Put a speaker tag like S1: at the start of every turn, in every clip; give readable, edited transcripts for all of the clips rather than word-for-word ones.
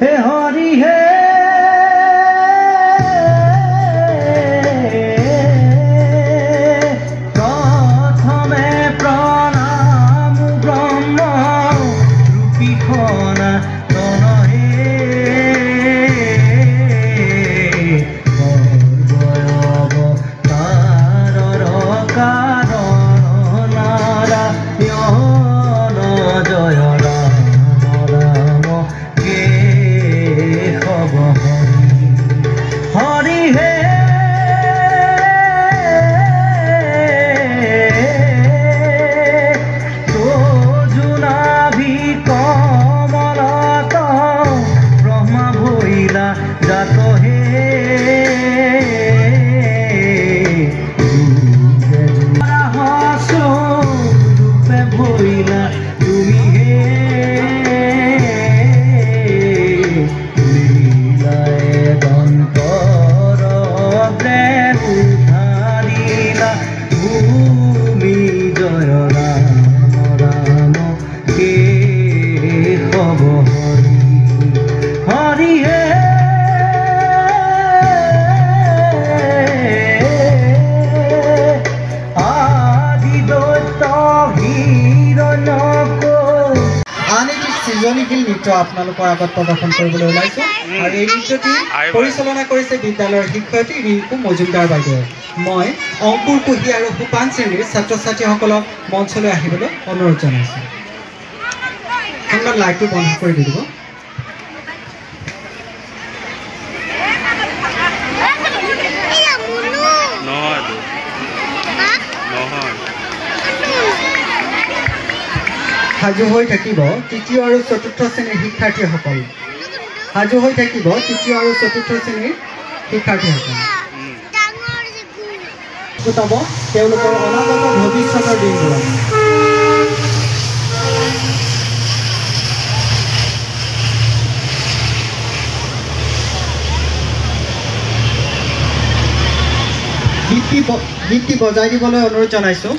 S1: হে হরি হে প্রথমে প্রণাম ব্রহ্ম রূপিখনা তনহে সর্বয়বতারর কারণ নারায়ণ জয় রাম রাম কেশব হরি হে তোজুনাভি কমলত ব্রহ্মা ভৈলা জাত হে রূপে ভৈলা তুমি হে লীলায় দন্তর প্রেম উদ্ধারিলা ভূমি জয় রাম রাম কেশব হরি হরি হে আদি দৈত্য হিৰণ্যক আন এটি সৃজনীশীল নৃত্য আপোনালোকৰ আগত প্ৰদৰ্শন কৰিবলৈ ওলাইছোঁ আৰু এই নৃত্যটি পৰিচালনা কৰিছে বিদ্যালয়ৰ শিক্ষয়িত্ৰী ৰিংকু মজুমদাৰ বাইদেৱে। মই অংকুৰ কুহি আৰু সোপান শ্ৰেণীৰ ছাত্ৰ ছাত্ৰীসকলক মঞ্চলৈ আহিবলৈ অনুৰোধ জনাইছোঁ। লাইটটো বন্ধ কৰি দি দিব। সাজু হৈ থাকিব তৃতীয় আৰু চতুৰ্থ শ্ৰেণীৰ শিক্ষাৰ্থীসকল। সাজু হৈ থাকিব তৃতীয় আৰু চতুৰ্থ শ্ৰেণীৰ শিক্ষাৰ্থীসকল। গোটাব তেওঁলোকৰ অনাগত ভৱিষ্যতৰ দিনবোৰত। গীতটি বজাই দিবলৈ অনুৰোধ জনাইছোঁ।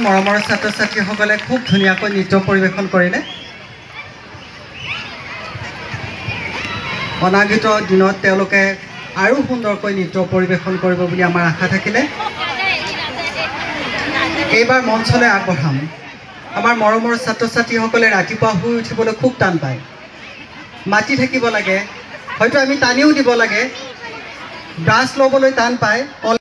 S1: মৰমৰ ছাত্ৰ ছাত্ৰীসকলে খুব ধুনীয়াকৈ নৃত্য পৰিৱেশন কৰিলে। অনাগত দিনত তেওঁলোকে আৰু সুন্দৰকৈ নৃত্য পৰিৱেশন কৰিব বুলি আমাৰ আশা থাকিলে। এইবাৰ মঞ্চলৈ আগবঢ়াম আমাৰ মৰমৰ ছাত্ৰ ছাত্ৰীসকলে ৰাতিপুৱা শুই উঠিবলৈ খুব টান পায়, মাতি থাকিব লাগে, হয়তো আমি টানিও দিব লাগে, ব্ৰাছ ল'বলৈ টান পায়।